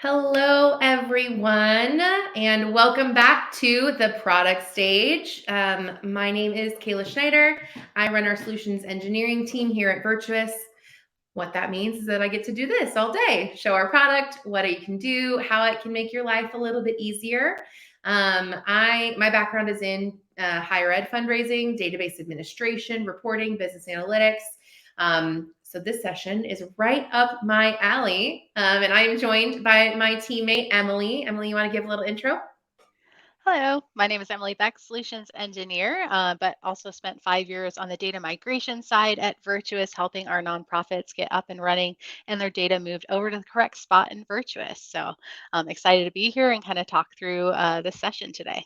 Hello, everyone, and welcome back to the product stage. My name is Kayla Schneider. I run our solutions engineering team here at Virtuous. What that means is that I get to do this all day, show our product, what it can do, how it can make your life a little bit easier. My background is in higher ed fundraising, database administration, reporting, business analytics. So this session is right up my alley, and I am joined by my teammate Emily. Emily, you want to give a little intro? Hello, my name is Emily Beck, Solutions Engineer, but also spent 5 years on the data migration side at Virtuous, helping our nonprofits get up and running and their data moved over to the correct spot in Virtuous. So I'm excited to be here and kind of talk through this session today.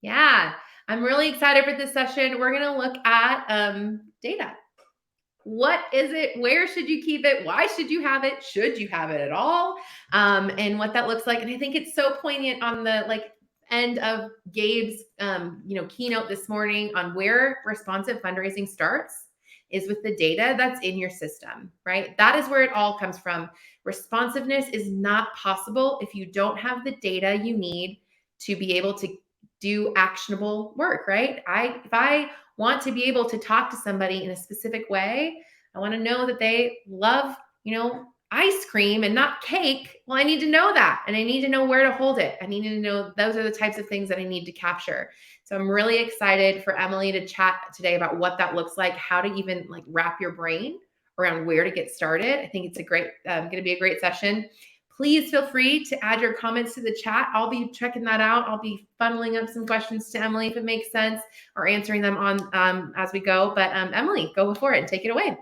Yeah, I'm really excited for this session. We're going to look at data. What is it? Where should you keep it? Why should you have it? Should you have it at all? And what that looks like. And I think it's so poignant on the end of Gabe's keynote this morning on where responsive fundraising starts is with the data that's in your system, right? That is where it all comes from. Responsiveness is not possible if you don't have the data you need to be able to do actionable work, right? If I want to be able to talk to somebody in a specific way, I want to know that they love, ice cream and not cake. Well, I need to know that, and I need to know where to hold it. I need to know those are the types of things that I need to capture. So I'm really excited for Emily to chat today about what that looks like, how to even wrap your brain around where to get started. I think it's going to be a great session. Please feel free to add your comments to the chat. I'll be checking that out. I'll be funneling up some questions to Emily if it makes sense, or answering them on as we go. But Emily, go before it and take it away.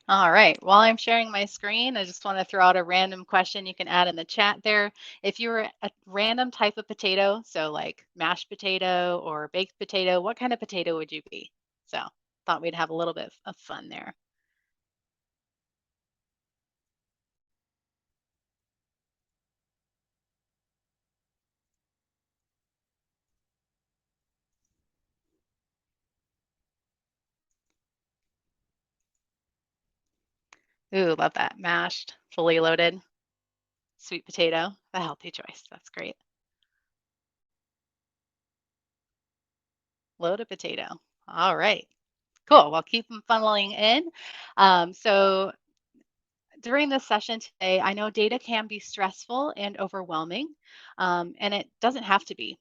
All right, while I'm sharing my screen, I just want to throw out a random question you can add in the chat there. If you were a random type of potato, so like mashed potato or baked potato, what kind of potato would you be? So thought we'd have a little bit of fun there. Ooh, love that. Mashed, fully loaded, sweet potato, a healthy choice. That's great. Loaded potato. All right. Cool. Well, keep them funneling in. So during this session today, I know data can be stressful and overwhelming, and it doesn't have to be.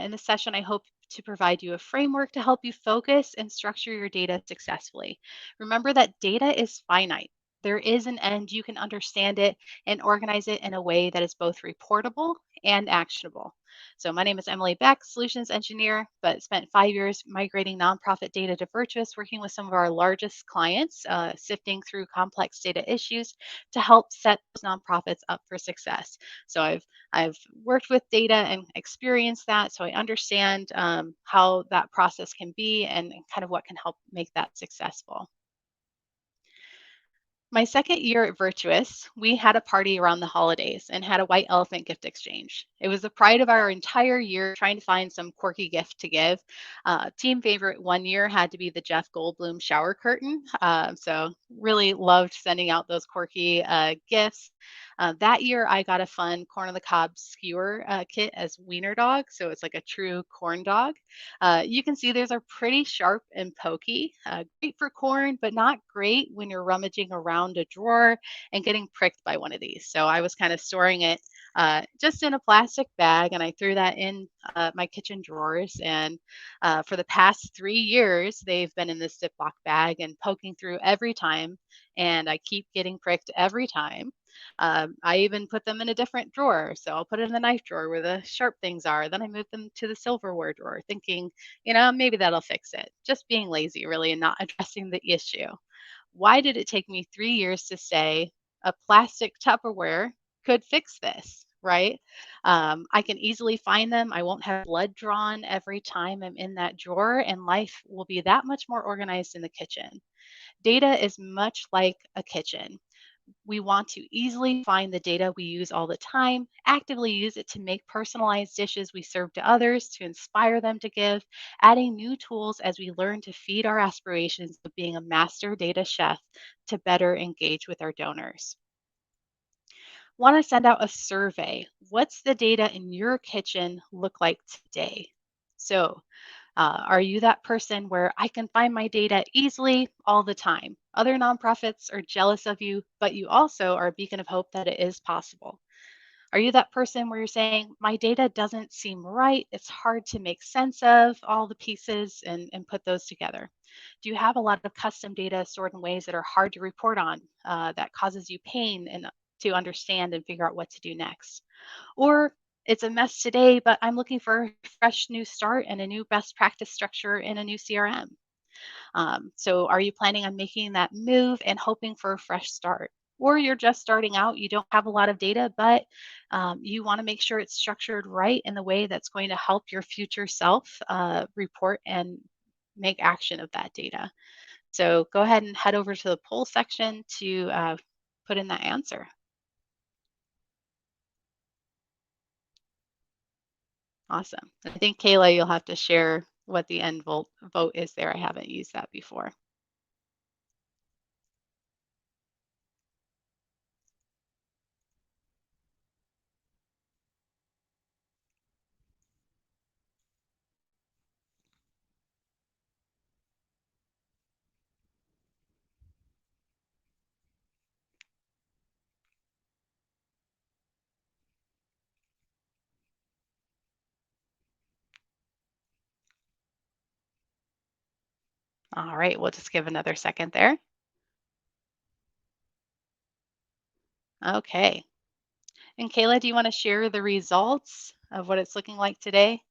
In this session, I hope to provide you a framework to help you focus and structure your data successfully. Remember that data is finite. There is an end. You can understand it and organize it in a way that is both reportable and actionable. So, my name is Emily Beck, Solutions Engineer, but spent 5 years migrating nonprofit data to Virtuous, working with some of our largest clients, sifting through complex data issues to help set those nonprofits up for success. So I've worked with data and experienced that, so I understand how that process can be and kind of what can help make that successful. My second year at Virtuous, we had a party around the holidays and had a white elephant gift exchange. It was the pride of our entire year trying to find some quirky gift to give. Team favorite one year had to be the Jeff Goldblum shower curtain. So really loved sending out those quirky gifts. That year, I got a fun corn on the cob skewer kit as wiener dog. So it's like a true corn dog. You can see those are pretty sharp and pokey. Great for corn, but not great when you're rummaging around a drawer and getting pricked by one of these. So I was kind of storing it just in a plastic bag, and I threw that in my kitchen drawers. And for the past 3 years, they've been in this Ziploc bag and poking through every time. And I keep getting pricked every time. I even put them in a different drawer. So I'll put it in the knife drawer where the sharp things are. Then I move them to the silverware drawer, thinking, maybe that'll fix it. Just being lazy, really, and not addressing the issue. Why did it take me 3 years to say a plastic Tupperware could fix this? Right? I can easily find them. I won't have blood drawn every time I'm in that drawer, and life will be that much more organized in the kitchen. Data is much like a kitchen. We want to easily find the data we use all the time, actively use it to make personalized dishes we serve to others, to inspire them to give, adding new tools as we learn to feed our aspirations of being a master data chef to better engage with our donors. Want to send out a survey. What's the data in your kitchen look like today? So, are you that person where I can find my data easily all the time? Other nonprofits are jealous of you, but you also are a beacon of hope that it is possible. Are you that person where you're saying, my data doesn't seem right? It's hard to make sense of all the pieces and put those together. Do you have a lot of custom data stored in ways that are hard to report on, that causes you pain and to understand and figure out what to do next? Or it's a mess today, but I'm looking for a fresh new start and a new best practice structure in a new CRM. So, are you planning on making that move and hoping for a fresh start? Or you're just starting out, you don't have a lot of data, but you want to make sure it's structured right in the way that's going to help your future self report and make action of that data. So, go ahead and head over to the poll section to put in that answer. Awesome. I think, Kayla, you'll have to share what the end vote is there. I haven't used that before. All right, we'll just give another second there. Okay. And Kayla, do you want to share the results of what it's looking like today?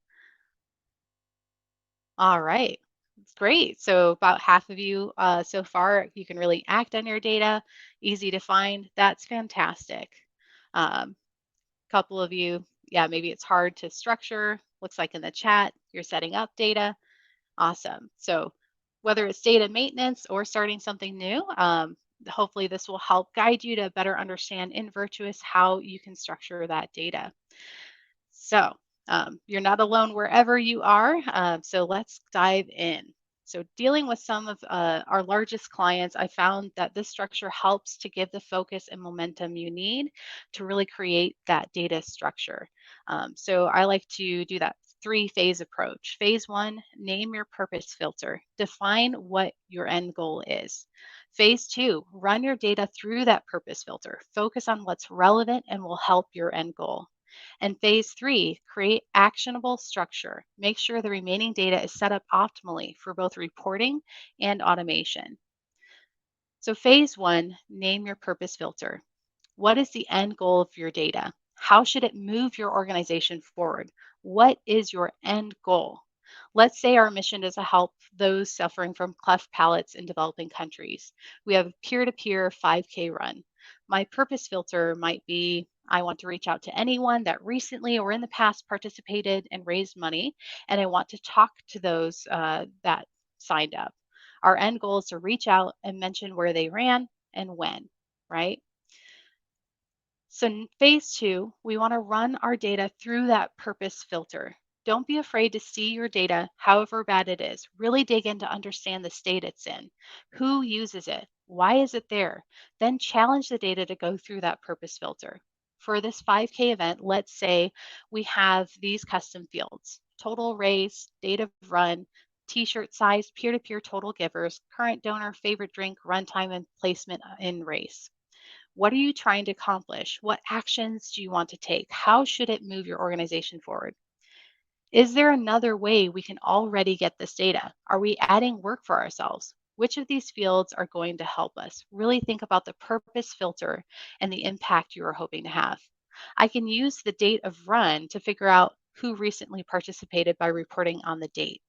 All right. It's great. So about half of you so far, you can really act on your data, easy to find. That's fantastic. Couple of you, yeah, maybe it's hard to structure. Looks like in the chat, you're setting up data. Awesome. So whether it's data maintenance or starting something new, hopefully this will help guide you to better understand in Virtuous how you can structure that data. So you're not alone wherever you are. So let's dive in. So dealing with some of our largest clients, I found that this structure helps to give the focus and momentum you need to really create that data structure. So I like to do that three-phase approach. Phase one, name your purpose filter. Define what your end goal is. Phase two, run your data through that purpose filter. Focus on what's relevant and will help your end goal. And phase three, create actionable structure. Make sure the remaining data is set up optimally for both reporting and automation. So, phase one, name your purpose filter. What is the end goal of your data? How should it move your organization forward? What is your end goal? Let's say our mission is to help those suffering from cleft palates in developing countries. We have a peer to peer 5K run. My purpose filter might be I want to reach out to anyone that recently or in the past participated and raised money, and I want to talk to those that signed up. Our end goal is to reach out and mention where they ran and when, right? So, phase two, we want to run our data through that purpose filter. Don't be afraid to see your data, however bad it is. Really dig in to understand the state it's in. Who uses it? Why is it there? Then challenge the data to go through that purpose filter. For this 5K event, let's say we have these custom fields: total raise, date of run, t shirt size, peer to peer total givers, current donor, favorite drink, runtime, and placement in race. What are you trying to accomplish? What actions do you want to take? How should it move your organization forward? Is there another way we can already get this data? Are we adding work for ourselves? Which of these fields are going to help us? Really think about the purpose filter and the impact you are hoping to have. I can use the date of run to figure out who recently participated by reporting on the date.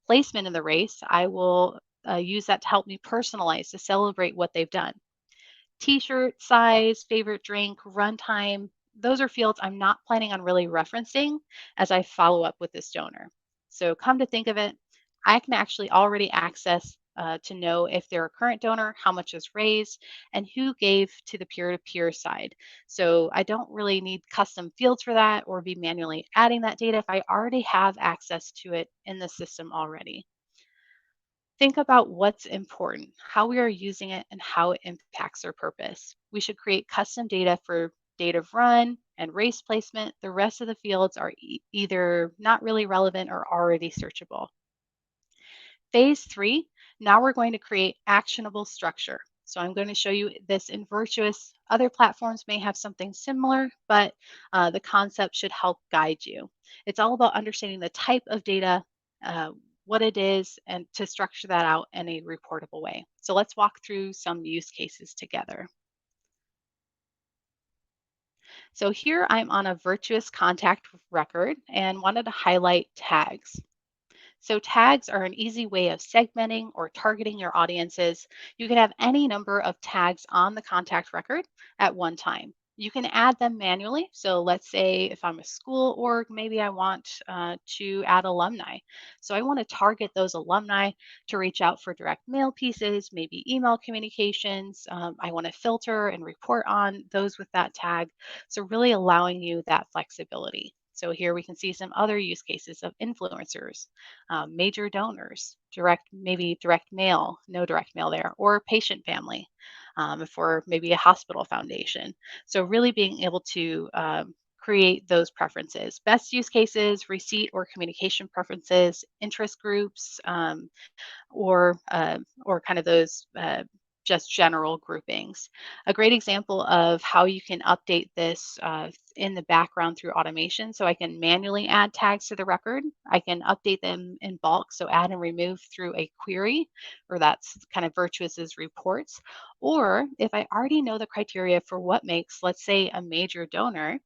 Placement in the race, I will use that to help me personalize to celebrate what they've done. T-shirt size, favorite drink, runtime, those are fields I'm not planning on really referencing as I follow up with this donor. So come to think of it, I can actually already access to know if they're a current donor, how much is raised, and who gave to the peer-to-peer side. So I don't really need custom fields for that or be manually adding that data if I already have access to it in the system already. Think about what's important, how we are using it, and how it impacts our purpose. We should create custom data for date of run, and race placement, the rest of the fields are either not really relevant or already searchable. Phase three, now we're going to create actionable structure. So I'm going to show you this in Virtuous. Other platforms may have something similar, but the concept should help guide you. It's all about understanding the type of data, uh, what it is, and to structure that out in a reportable way. So let's walk through some use cases together. So here I'm on a Virtuous contact record and wanted to highlight tags. So, tags are an easy way of segmenting or targeting your audiences. You can have any number of tags on the contact record at one time. You can add them manually. So, let's say if I'm a school org, maybe I want to add alumni. So, I want to target those alumni to reach out for direct mail pieces, maybe email communications. I want to filter and report on those with that tag. So, really allowing you that flexibility. So, here we can see some other use cases of influencers, major donors, maybe direct mail, no direct mail there, or patient family for maybe a hospital foundation. So, really being able to create those preferences. Best use cases, receipt or communication preferences, interest groups, or kind of those just general groupings. A great example of how you can update this in the background through automation. So I can manually add tags to the record. I can update them in bulk, so add and remove through a query, or that's kind of Virtuous's reports. Or if I already know the criteria for what makes, let's say, a major donor,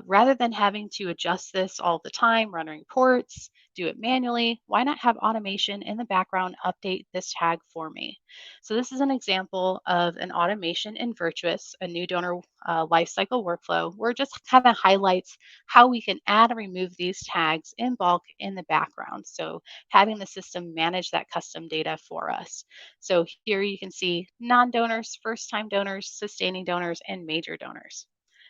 rather than having to adjust this all the time, run reports, do it manually, why not have automation in the background update this tag for me? So this is an example of an automation in Virtuous, a new donor lifecycle workflow, where it just kind of highlights how we can add and remove these tags in bulk in the background. So having the system manage that custom data for us. So here you can see non-donors, first-time donors, sustaining donors, and major donors.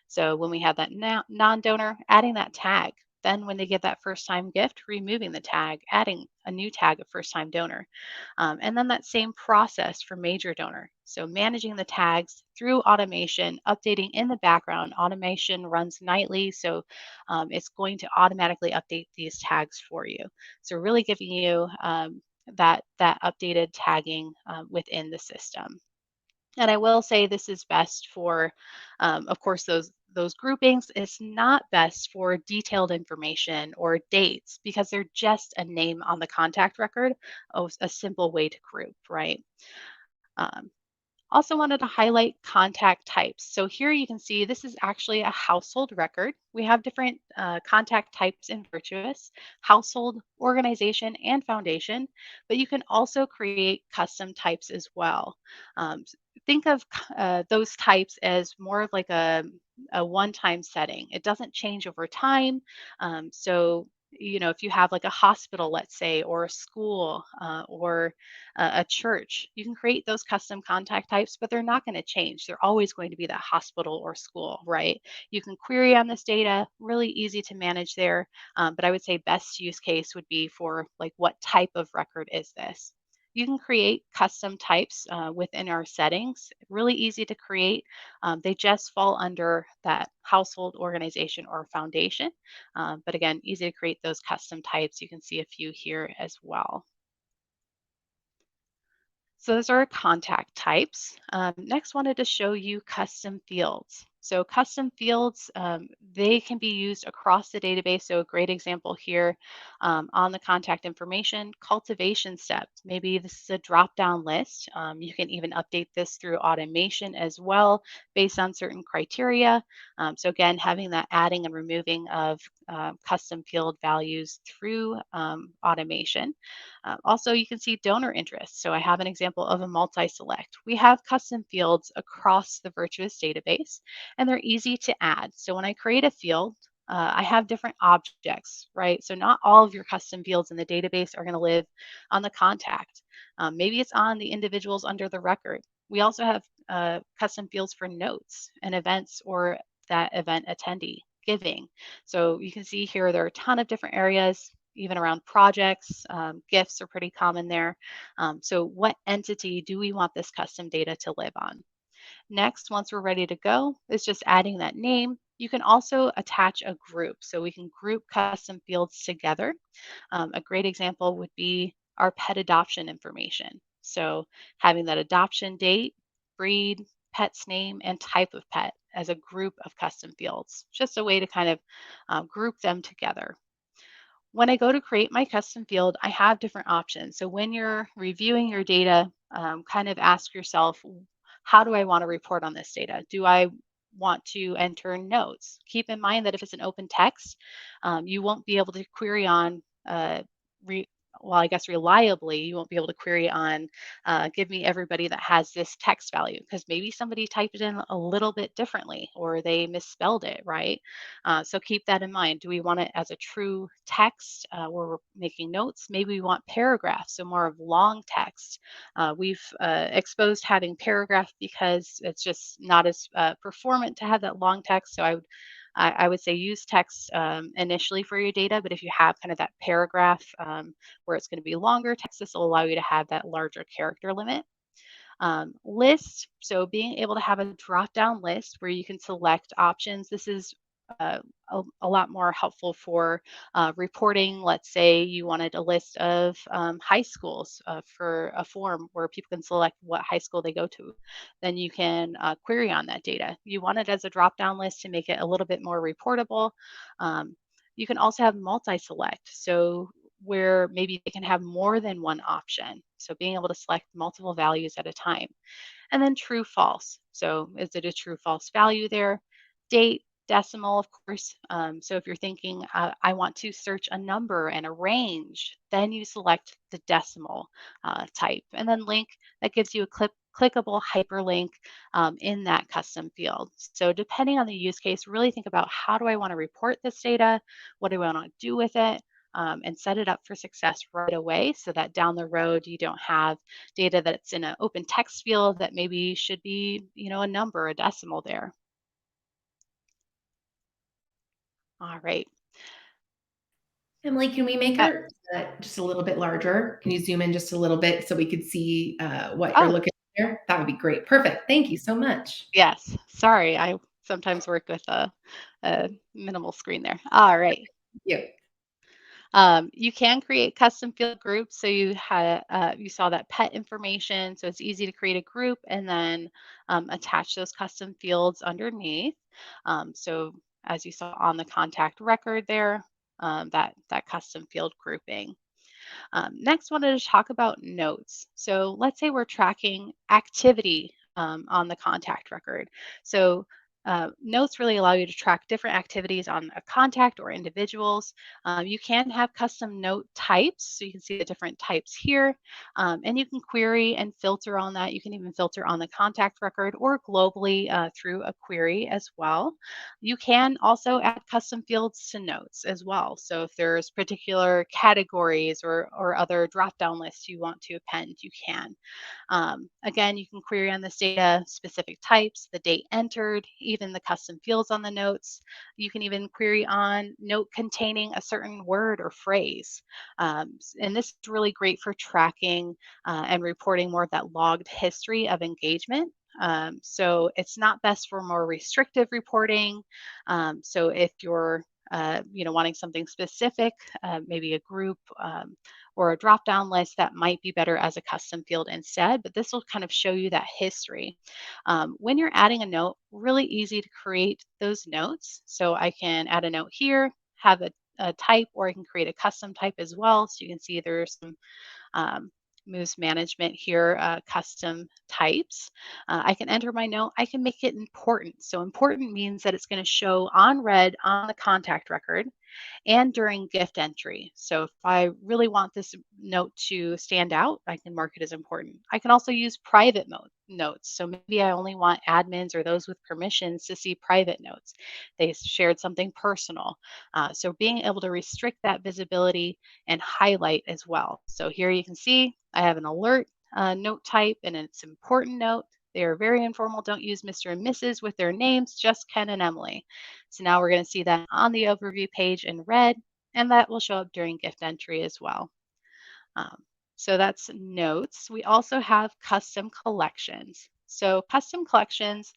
So when we have that non-donor, adding that tag. Then when they get that first-time gift, removing the tag, adding a new tag of first-time donor. And then that same process for major donor. So managing the tags through automation, updating in the background. Automation runs nightly, so it's going to automatically update these tags for you. So really giving you that updated tagging within the system. And I will say this is best for, of course, those groupings. It's not best for detailed information or dates because they're just a name on the contact record, a simple way to group, right? Um, Also wanted to highlight contact types. So here you can see this is actually a household record. We have different contact types in Virtuous: household, organization, and foundation, but you can also create custom types as well. Think of those types as more of like a one-time setting. It doesn't change over time. So if you have like a hospital, let's say, or a school, or a church, you can create those custom contact types, but they're not going to change. They're always going to be that hospital or school, right? You can query on this data, really easy to manage there. But I would say best use case would be for like, what type of record is this? You can create custom types within our settings, really easy to create. They just fall under that household, organization, or foundation. But again, easy to create those custom types. You can see a few here as well. So those are contact types. Next, wanted to show you custom fields. So custom fields, they can be used across the database. So a great example here on the contact information, cultivation steps. Maybe this is a drop-down list. You can even update this through automation as well based on certain criteria. So again, having that adding and removing of custom field values through automation. Also, you can see donor interest. So I have an example of a multi-select. We have custom fields across the Virtuous database, and they're easy to add. So when I create a field, I have different objects, right? So not all of your custom fields in the database are going to live on the contact. Maybe it's on the individuals under the record. We also have custom fields for notes and events, or that event attendee, giving. So you can see here there are a ton of different areas, even around projects. Gifts are pretty common there. So what entity do we want this custom data to live on? Next, once we're ready to go, is just adding that name. You can also attach a group. So we can group custom fields together. A great example would be our pet adoption information. So having that adoption date, breed, pet's name, and type of pet as a group of custom fields. Just a way to kind of group them together. When I go to create my custom field, I have different options. So when you're reviewing your data, kind of ask yourself, how do I want to report on this data? Do I want to enter notes? Keep in mind that if it's an open text, you won't be able to query on, re- well, I guess reliably, you won't be able to query on, give me everybody that has this text value, because maybe somebody typed it in a little bit differently or they misspelled it, right? So keep that in mind. Do we want it as a true text where we're making notes? Maybe we want paragraphs, so more of long text. We've exposed having paragraph because it's just not as performant to have that long text. So I would say use text initially for your data, but if you have kind of that paragraph where it's going to be longer text, this will allow you to have that larger character limit. List, so being able to have a drop down list where you can select options. This is uh, a lot more helpful for reporting. Let's say you wanted a list of high schools for a form where people can select what high school they go to. Then you can query on that data. You want it as a drop down list to make it a little bit more reportable. Um, you can also have multi select. So where maybe they can have more than one option. So being able to select multiple values at a time. And then true false. So is it a true false value there? Date, decimal, of course. So if you're thinking, I want to search a number and a range, then you select the decimal type. And then link, that gives you a clickable hyperlink in that custom field. So depending on the use case, really think about, how do I want to report this data? What do I want to do with it? And set it up for success right away so that down the road you don't have data that's in an open text field that maybe should be, a number, a decimal there. All right. Emily, can we make Uh, her just a little bit larger? Can you zoom in just a little bit so we could see what you're oh, looking at there? That would be great. Perfect. Thank you so much. yes. Sorry, I sometimes work with a minimal screen there. All right. Thank you. You can create custom field groups. So you saw that pet information. So it's easy to create a group and then attach those custom fields underneath. So as you saw on the contact record there, that custom field grouping. Next, wanted to talk about notes. So let's say we're tracking activity on the contact record. So notes really allow you to track different activities on a contact or individuals. You can have custom note types, so you can see the different types here, and you can query and filter on that. You can even filter on the contact record or globally through a query as well. You can also add custom fields to notes as well. So if there's particular categories or other drop-down lists you want to append, you can. Again, you can query on this data, specific types, the date entered, even the custom fields on the notes. You can even query on note containing a certain word or phrase. And this is really great for tracking and reporting more of that logged history of engagement. So it's not best for more restrictive reporting. So if you're wanting something specific, maybe a group or a drop down list, that might be better as a custom field instead. But this will kind of show you that history. When you're adding a note, really easy to create those notes. So I can add a note here, have a type, or I can create a custom type as well. So you can see there's some um, moves management here, custom types. I can enter my note. I can make it important. So important means that it's going to show on red on the contact record and during gift entry. So if I really want this note to stand out, I can mark it as important. I can also use private mode notes. So maybe I only want admins or those with permissions to see private notes. They shared something personal. So being able to restrict that visibility and highlight as well. So here you can see I have an alert note type and it's important note. They are very informal. Don't use Mr. and Mrs. with their names, just Ken and Emily. So now we're going to see that on the overview page in red, and that will show up during gift entry as well. Um, so that's notes. We also have custom collections. So custom collections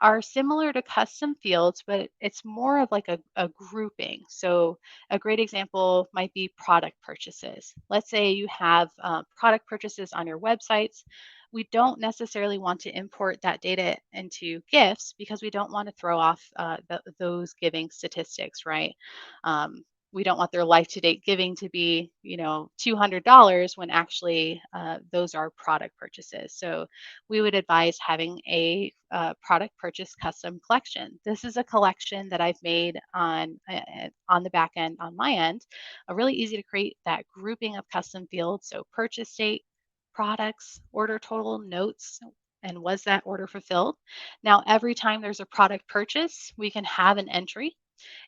are similar to custom fields, but it's more of like a grouping. So a great example might be product purchases. Let's say you have product purchases on your websites. We don't necessarily want to import that data into gifts because we don't want to throw off those giving statistics, right? Um, we don't want their life to date giving to be, $200 when actually those are product purchases. So we would advise having a product purchase custom collection. This is a collection that I've made on the back end on my end. Really easy to create that grouping of custom fields. So purchase date, products, order total, notes, and was that order fulfilled? Now, every time there's a product purchase, we can have an entry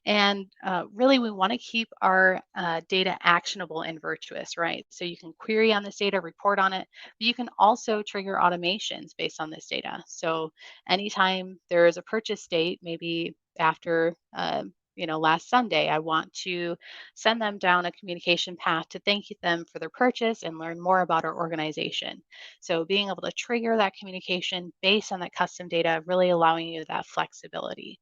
and really, we want to keep our data actionable and virtuous, right? So you can query on this data, report on it, but you can also trigger automations based on this data. So anytime there is a purchase date, maybe after last Sunday, I want to send them down a communication path to thank them for their purchase and learn more about our organization. So being able to trigger that communication based on that custom data, really allowing you that flexibility.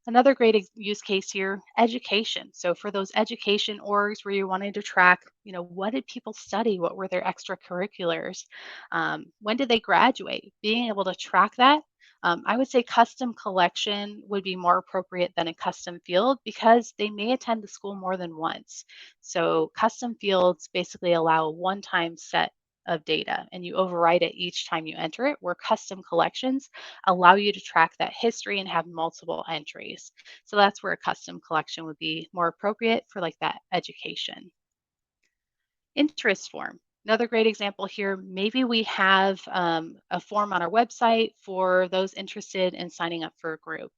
Another great use case here, education. So for those education orgs where you wanted to track, what did people study? What were their extracurriculars? When did they graduate? Being able to track that, I would say custom collection would be more appropriate than a custom field because they may attend the school more than once. So custom fields basically allow a one-time set of data and you override it each time you enter it, where custom collections allow you to track that history and have multiple entries. So that's where a custom collection would be more appropriate for like that education. Interest form. Another great example here, maybe we have a form on our website for those interested in signing up for a group.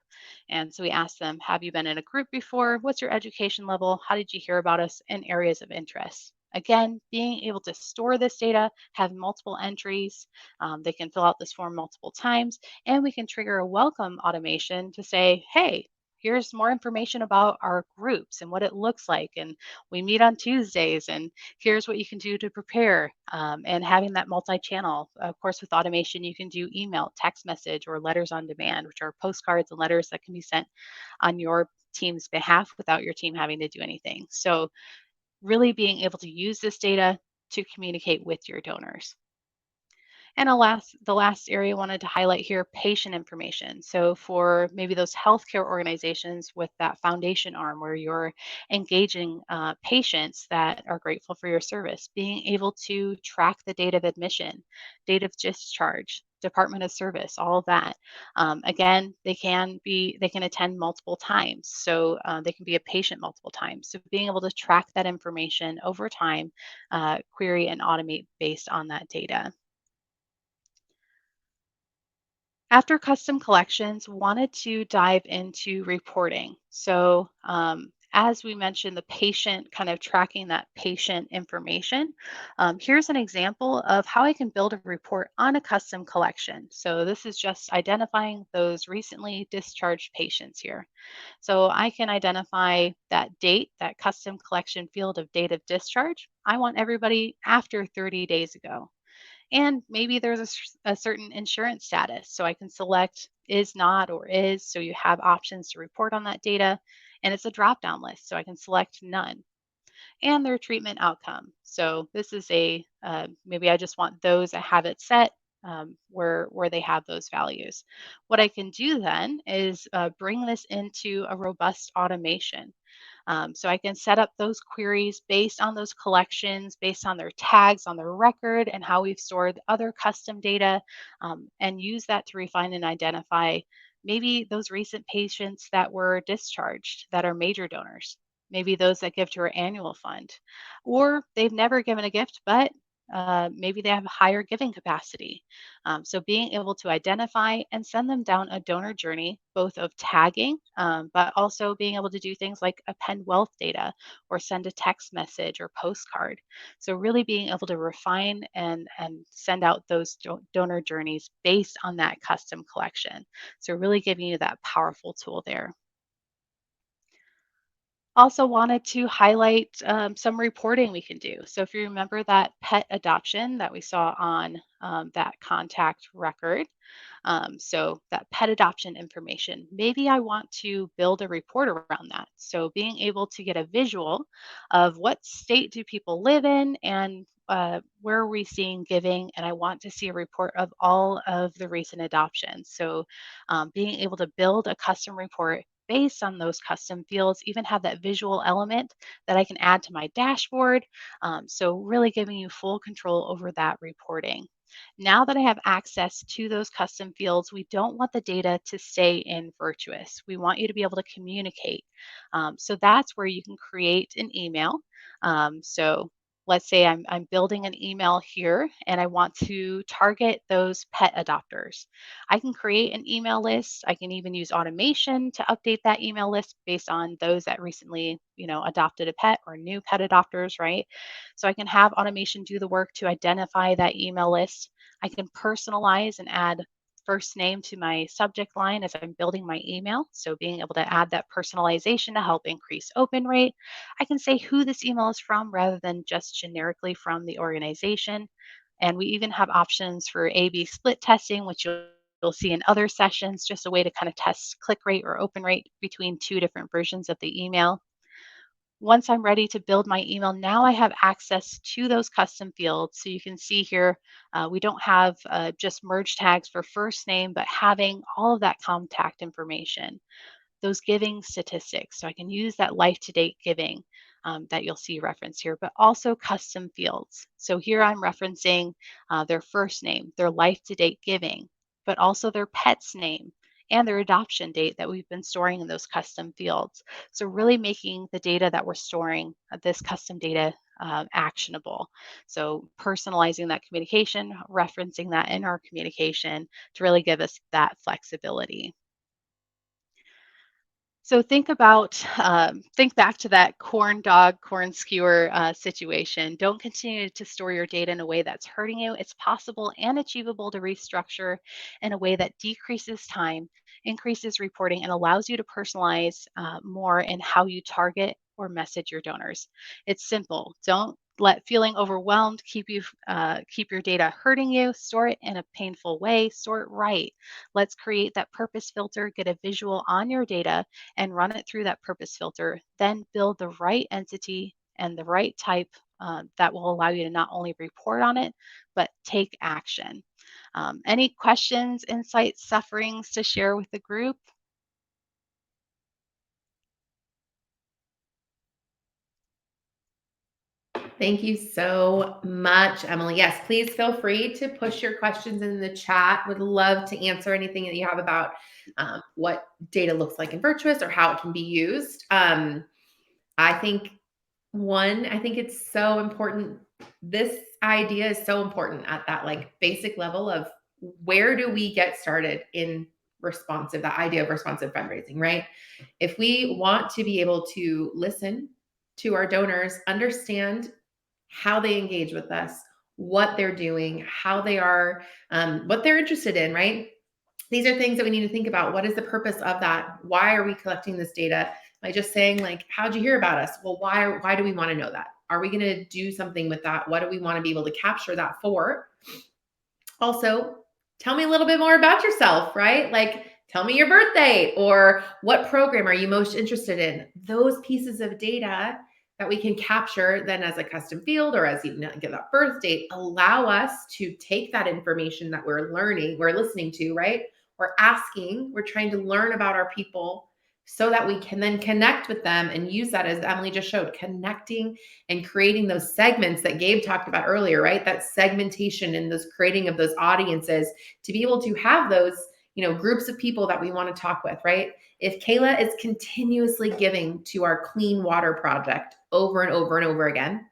And so we ask them, have you been in a group before? What's your education level? How did you hear about us? And areas of interest. Again, being able to store this data, have multiple entries, they can fill out this form multiple times, and we can trigger a welcome automation to say, hey, here's more information about our groups and what it looks like. And we meet on Tuesdays, and here's what you can do to prepare. And having that multi-channel, of course, with automation, you can do email, text message, or letters on demand, which are postcards and letters that can be sent on your team's behalf without your team having to do anything. So really being able to use this data to communicate with your donors. And the last area I wanted to highlight here, patient information. So for maybe those healthcare organizations with that foundation arm where you're engaging patients that are grateful for your service, being able to track the date of admission, date of discharge, Department of Service, all of that. Again, they can attend multiple times, so they can be a patient multiple times. So being able to track that information over time, query and automate based on that data. After custom collections, wanted to dive into reporting. So, as we mentioned, the patient kind of tracking that patient information. Here's an example of how I can build a report on a custom collection. So, this is just identifying those recently discharged patients here. So, I can identify that date, that custom collection field of date of discharge. I want everybody after 30 days ago. And maybe there's a certain insurance status. So I can select is not or is. So you have options to report on that data. And it's a drop down list. So I can select none. And their treatment outcome. So this is maybe I just want those that have it set where they have those values. What I can do then is bring this into a robust automation. So I can set up those queries based on those collections, based on their tags on their record and how we've stored other custom data, and use that to refine and identify maybe those recent patients that were discharged that are major donors, maybe those that give to our annual fund, or they've never given a gift, but maybe they have a higher giving capacity. So being able to identify and send them down a donor journey, both of tagging, but also being able to do things like append wealth data or send a text message or postcard. So really being able to refine and send out those donor journeys based on that custom collection. So really giving you that powerful tool there. Also wanted to highlight some reporting we can do. So if you remember that pet adoption that we saw on that contact record, so that pet adoption information, maybe I want to build a report around that. So being able to get a visual of what state do people live in and where are we seeing giving, and I want to see a report of all of the recent adoptions. So being able to build a custom report based on those custom fields, even have that visual element that I can add to my dashboard. So really giving you full control over that reporting. Now that I have access to those custom fields, we don't want the data to stay in Virtuous. We want you to be able to communicate. So that's where you can create an email. So let's say I'm building an email here and I want to target those pet adopters. I can create an email list. I can even use automation to update that email list based on those that recently, adopted a pet or new pet adopters, right? So I can have automation do the work to identify that email list. I can personalize and add first name to my subject line as I'm building my email. So being able to add that personalization to help increase open rate. I can say who this email is from rather than just generically from the organization. And we even have options for A/B split testing, which you'll see in other sessions, just a way to kind of test click rate or open rate between two different versions of the email. Once I'm ready to build my email, now I have access to those custom fields. So you can see here, we don't have just merge tags for first name, but having all of that contact information, those giving statistics. So I can use that life to date giving that you'll see referenced here, but also custom fields. So here I'm referencing their first name, their life to date giving, but also their pet's name and their adoption date that we've been storing in those custom fields. So really making the data that we're storing, this custom data, actionable. So personalizing that communication, referencing that in our communication to really give us that flexibility. So think back to that corn dog, corn skewer situation. Don't continue to store your data in a way that's hurting you. It's possible and achievable to restructure in a way that decreases time, increases reporting, and allows you to personalize more in how you target or message your donors. It's simple. Don't let feeling overwhelmed keep your data hurting you. Store it in a painful way. Store it right. Let's create that purpose filter. Get a visual on your data and run it through that purpose filter, then build the right entity and the right type that will allow you to not only report on it, but take action. Any questions, insights, sufferings to share with the group? Thank you so much, Emily. Yes, please feel free to push your questions in the chat. Would love to answer anything that you have about what data looks like in Virtuous or how it can be used. I think I think it's so important. This idea is so important at that like basic level of where do we get started in responsive, that idea of responsive fundraising, right? If we want to be able to listen to our donors, understand how they engage with us, what they're doing, how they are, what they're interested in, right? These are things that we need to think about. What is the purpose of that? Why are we collecting this data? Am I just saying like, how'd you hear about us? Well, why do we want to know that? Are we going to do something with that? What do we want to be able to capture that for? Also, tell me a little bit more about yourself, right? Like, tell me your birthday or what program are you most interested in? Those pieces of data that we can capture then as a custom field or as even get that birth date allow us to take that information that we're learning, we're listening to, right? We're asking, we're trying to learn about our people so that we can then connect with them and use that as Emily just showed, connecting and creating those segments that Gabe talked about earlier, right? That segmentation and those creating of those audiences to be able to have those, groups of people that we want to talk with, right? If Kayla is continuously giving to our clean water project over and over and over again,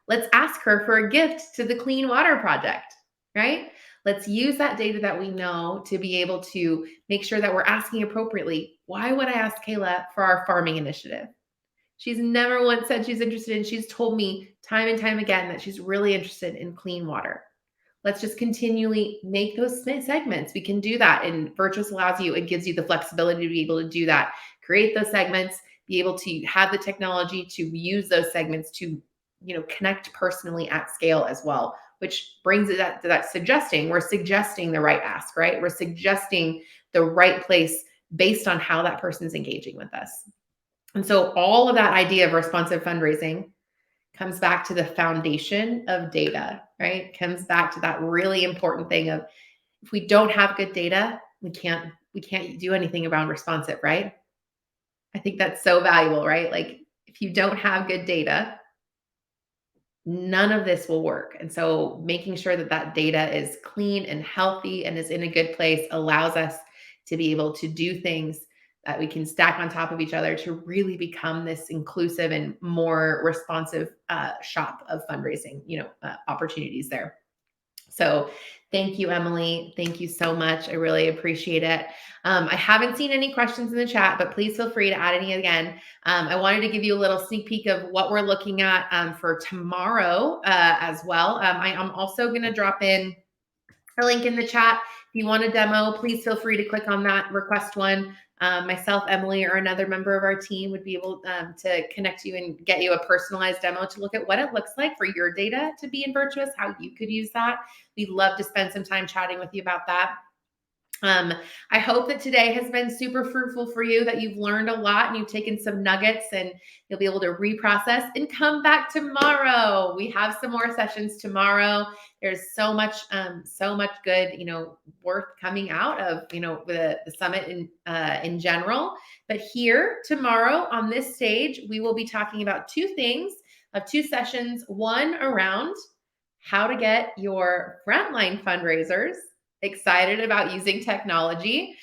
let's ask her for a gift to the clean water project, right? Let's use that data that we know to be able to make sure that we're asking appropriately. Why would I ask Kayla for our farming initiative? She's never once said she's interested in, she's told me time and time again that she's really interested in clean water. Let's just continually make those segments. We can do that. And Virtuous allows you, it gives you the flexibility to be able to do that. Create those segments, be able to have the technology to use those segments to, connect personally at scale as well, which brings it to that suggesting. We're suggesting the right ask, right? We're suggesting the right place based on how that person's engaging with us. And so all of that idea of responsive fundraising comes back to the foundation of data, right? Comes back to that really important thing of, if we don't have good data, we can't do anything around responsive, right? I think that's so valuable, right? Like, if you don't have good data, none of this will work. And so making sure that that data is clean and healthy and is in a good place allows us to be able to do things that we can stack on top of each other to really become this inclusive and more responsive shop of fundraising, opportunities there. So thank you, Emily. Thank you so much. I really appreciate it. I haven't seen any questions in the chat, but please feel free to add any again. I wanted to give you a little sneak peek of what we're looking at for tomorrow as well. I am also going to drop in a link in the chat. If you want a demo, please feel free to click on that, request one. Myself, Emily, or another member of our team would be able to connect you and get you a personalized demo to look at what it looks like for your data to be in Virtuous, how you could use that. We'd love to spend some time chatting with you about that. I hope that today has been super fruitful for you, that you've learned a lot and you've taken some nuggets and you'll be able to reprocess and come back tomorrow. We have some more sessions tomorrow. There's so much good, worth coming out of, the summit in general. But here tomorrow on this stage, we will be talking about two sessions, one around how to get your frontline fundraisers excited about using technology.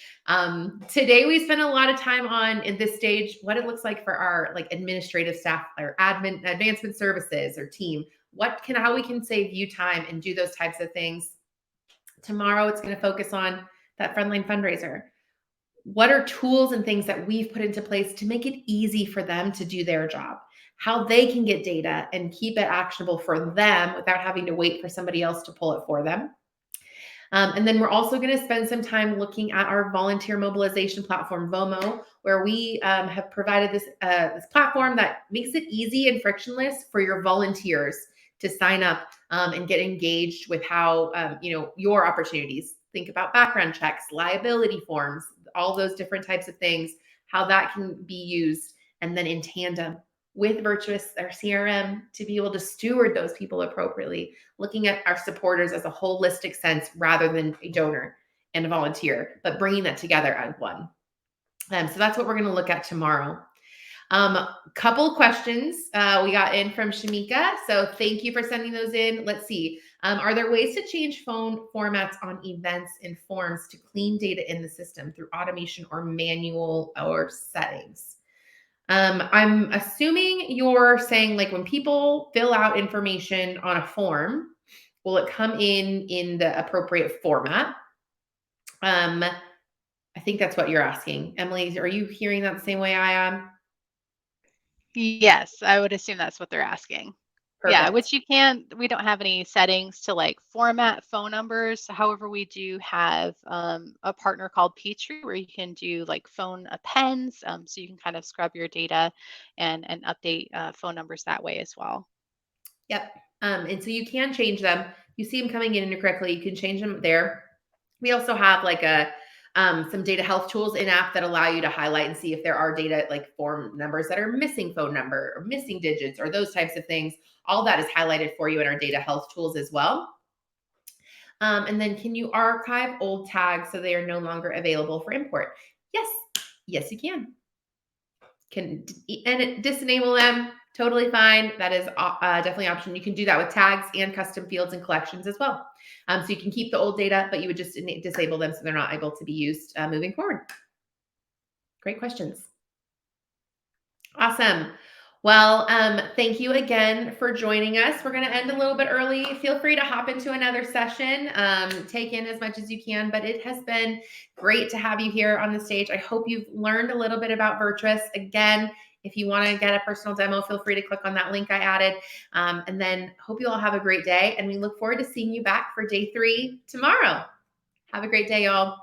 Today we spent a lot of time on, in this stage, what it looks like for our administrative staff or admin advancement services or team. How we can save you time and do those types of things. Tomorrow it's going to focus on that frontline fundraiser. What are tools and things that we've put into place to make it easy for them to do their job? How they can get data and keep it actionable for them without having to wait for somebody else to pull it for them. And then we're also going to spend some time looking at our volunteer mobilization platform, VOMO, where we have provided this platform that makes it easy and frictionless for your volunteers to sign up and get engaged with how, your opportunities. Think about background checks, liability forms, all those different types of things, how that can be used, and then in tandem with Virtuous, our CRM, to be able to steward those people appropriately, looking at our supporters as a holistic sense rather than a donor and a volunteer, but bringing that together as one. So that's what we're going to look at tomorrow. Couple questions we got in from Shamika. So thank you for sending those in. Let's see. Are there ways to change phone formats on events and forms to clean data in the system through automation or manual or settings? I'm assuming you're saying, like, when people fill out information on a form, will it come in the appropriate format? I think that's what you're asking. Emily, are you hearing that the same way I am? Yes, I would assume that's what they're asking. Perfect. Yeah, which we don't have any settings to format phone numbers. However, we do have a partner called Petrie where you can do phone appends. So you can kind of scrub your data and update phone numbers that way as well. Yep. And so you can change them. You see them coming in incorrectly, you can change them there. We also have some data health tools in app that allow you to highlight and see if there are data form numbers that are missing phone number or missing digits or those types of things. All that is highlighted for you in our data health tools as well. And then can you archive old tags so they are no longer available for import? Yes, you can. Disable them, totally fine. That is definitely an option. You can do that with tags and custom fields and collections as well. So you can keep the old data, but you would just disable them so they're not able to be used moving forward. Great questions. Awesome. Well, thank you again for joining us. We're going to end a little bit early. Feel free to hop into another session, take in as much as you can, but it has been great to have you here on the stage. I hope you've learned a little bit about Virtuous. Again, if you want to get a personal demo, feel free to click on that link I added. And then hope you all have a great day. And we look forward to seeing you back for day 3 tomorrow. Have a great day, y'all.